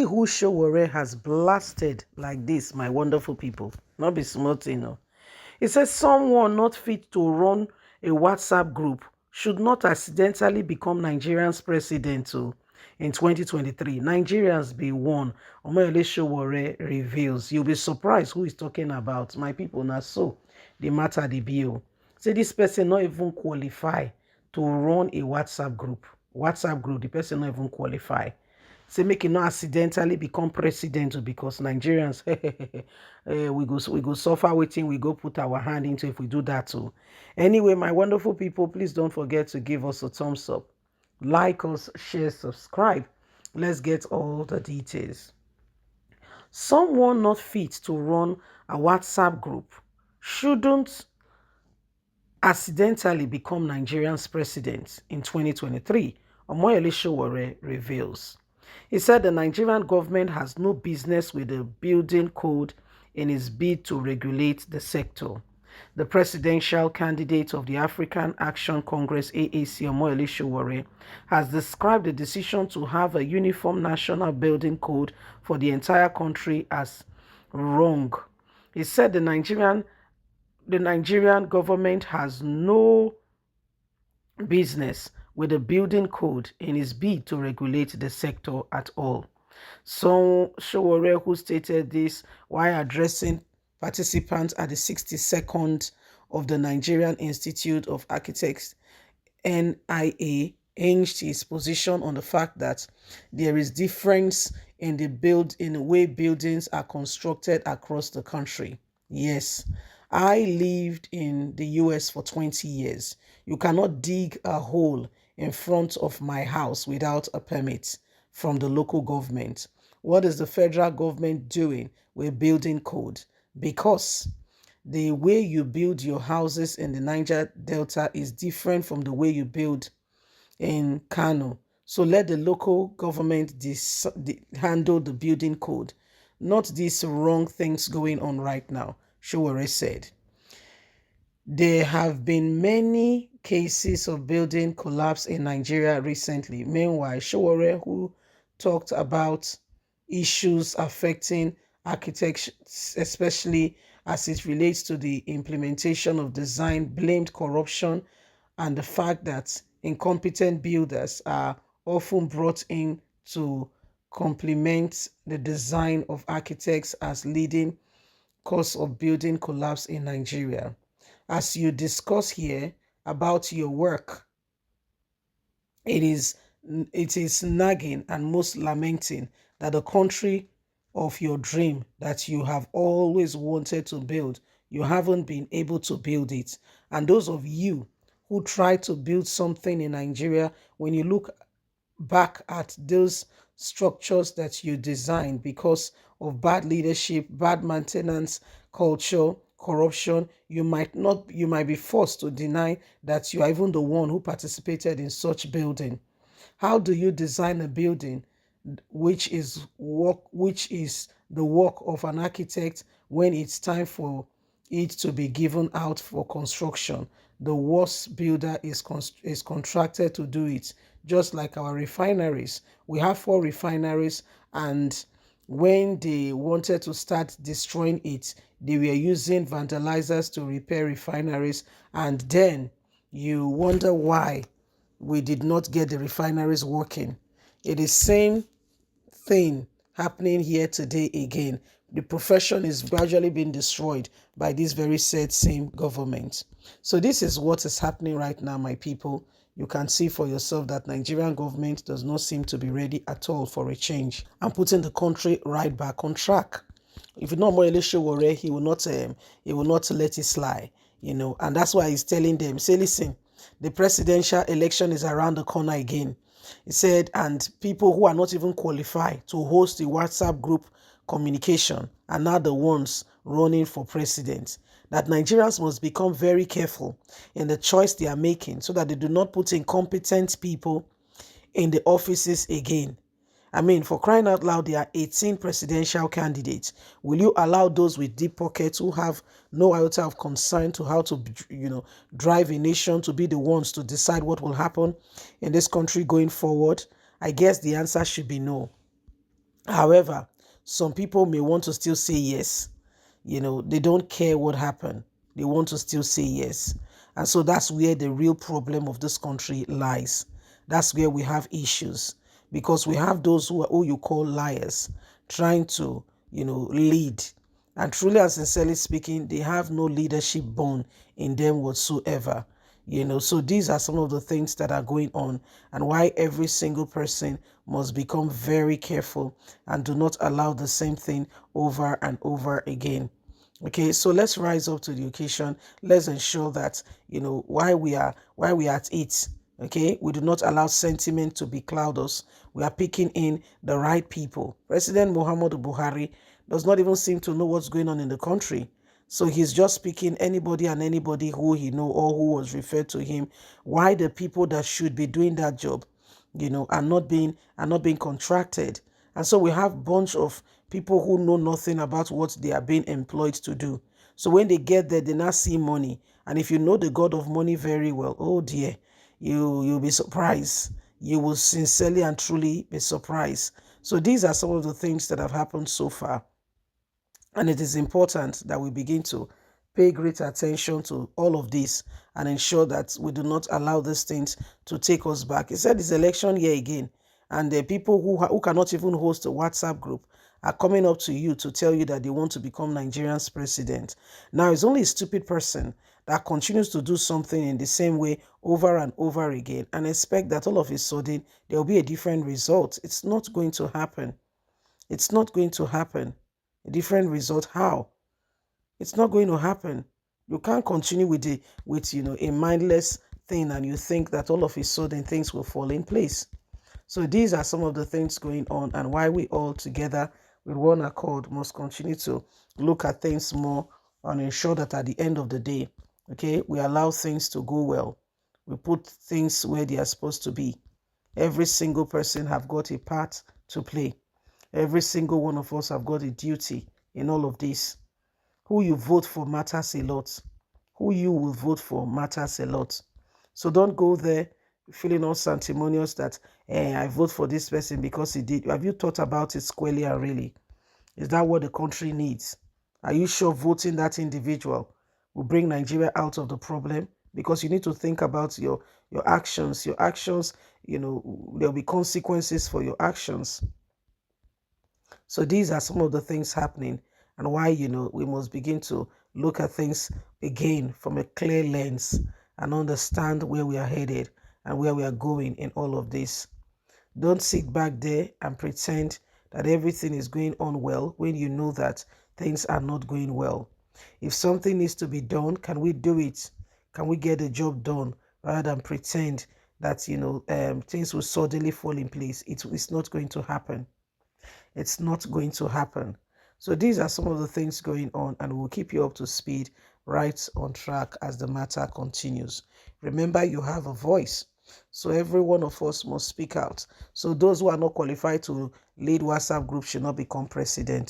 See who Sowore has blasted like this, my wonderful people. Not be smart, you know. It says someone not fit to run a WhatsApp group should not accidentally become Nigerian's president in 2023. Nigerians be one. Omoyele Sowore reveals. You'll be surprised who is talking about. My people, now so the matter the bill. Say this person not even qualify to run a WhatsApp group. WhatsApp group, the person not even qualify. Say make it not accidentally become president because Nigerians we go suffer waiting, we go put our hand into if we do that too. Anyway, my wonderful people, please don't forget to give us a thumbs up, like us, share, subscribe. Let's get all the details. Someone not fit to run a WhatsApp group shouldn't accidentally become Nigerian's president in 2023, Omoyele Sowore reveals. He said the Nigerian government has no business with the building code in its bid to regulate the sector. The presidential candidate of the African Action Congress AAC, Omoyele Sowore, has described the decision to have a uniform national building code for the entire country as wrong. He said the Nigerian government has no business with the building code in its bid to regulate the sector at all. So Sowore, who stated this while addressing participants at the 62nd of the Nigerian Institute of Architects NIA, hinged his position on the fact that there is difference in the way buildings are constructed across the country. Yes, I lived in the US for 20 years. You cannot dig a hole in front of my house without a permit from the local government. What is the federal government doing with building code? Because the way you build your houses in the Niger Delta is different from the way you build in Kano. So let the local government handle the building code, not these wrong things going on right now, Sowore said. There have been many cases of building collapse in Nigeria recently. Meanwhile, Sowore, who talked about issues affecting architecture, especially as it relates to the implementation of design, blamed corruption and the fact that incompetent builders are often brought in to complement the design of architects as leading cause of building collapse in Nigeria. As you discuss here about your work, it is nagging and most lamenting that the country of your dream that you have always wanted to build, you haven't been able to build it. And those of you who try to build something in Nigeria, when you look back at those structures that you designed because of bad leadership, bad maintenance, culture, corruption, you might be forced to deny that you are even the one who participated in such building. How do you design a building which is the work of an architect when it's time for it to be given out for construction? The worst builder is contracted to do it, just like our refineries. We have 4 refineries, and when they wanted to start destroying it, they were using vandalizers to repair refineries, and then you wonder why we did not get the refineries working. It is same thing happening here today again. The profession is gradually being destroyed by this very same government. So this is what is happening right now, my people. You can see for yourself that Nigerian government does not seem to be ready at all for a change and putting the country right back on track. If you know Omoyele Sowore, he will not let it slide, and that's why he's telling them, say, listen, the presidential election is around the corner again. He said, and people who are not even qualified to host the WhatsApp group communication are now the ones running for president. That Nigerians must become very careful in the choice they are making so that they do not put incompetent people in the offices again. I mean, for crying out loud, there are 18 presidential candidates. Will you allow those with deep pockets who have no iota of concern to how to, drive a nation to be the ones to decide what will happen in this country going forward? I guess the answer should be no. However, some people may want to still say yes. They don't care what happened. They want to still say yes. And so that's where the real problem of this country lies. That's where we have issues, because we have those who you call liars trying to, lead. And truly and sincerely speaking, they have no leadership bone in them whatsoever. So these are some of the things that are going on, and why every single person must become very careful and do not allow the same thing over and over again. Okay, so let's rise up to the occasion. Let's ensure that why we are at it. Okay, we do not allow sentiment to becloud us. We are picking in the right people. President Muhammadu Buhari does not even seem to know what's going on in the country. So he's just picking anybody and anybody who he know or who was referred to him. Why the people that should be doing that job, are not being contracted. And so we have bunch of people who know nothing about what they are being employed to do. So when they get there, they now see money. And if you know the God of money very well, oh dear, you'll be surprised. You will sincerely and truly be surprised. So these are some of the things that have happened so far. And it is important that we begin to pay great attention to all of this and ensure that we do not allow these things to take us back. He said it's election year again, and the people who cannot even host a WhatsApp group are coming up to you to tell you that they want to become Nigeria's president. Now, it's only a stupid person that continues to do something in the same way over and over again and expect that all of a sudden there will be a different result. It's not going to happen. It's not going to happen. A different result. How? It's not going to happen. You can't continue with a mindless thing and you think that all of a sudden things will fall in place. So these are some of the things going on, and why we all together with one accord must continue to look at things more and ensure that at the end of the day, okay, we allow things to go well. We put things where they are supposed to be. Every single person have got a part to play. Every single one of us have got a duty in all of this. Who you vote for matters a lot. Who you will vote for matters a lot. So don't go there feeling all sanctimonious that I vote for this person because he did. Have you thought about it squarely and really? Is that what the country needs? Are you sure voting that individual will bring Nigeria out of the problem? Because you need to think about your actions. Your actions, there'll be consequences for your actions. So these are some of the things happening, and why, we must begin to look at things again from a clear lens and understand where we are headed and where we are going in all of this. Don't sit back there and pretend that everything is going on well when you know that things are not going well. If something needs to be done, can we do it? Can we get the job done rather than pretend that, things will suddenly fall in place? It's not going to happen. It's not going to happen. So these are some of the things going on, and we'll keep you up to speed, right on track as the matter continues. Remember, you have a voice. So every one of us must speak out. So those who are not qualified to lead WhatsApp group should not become president.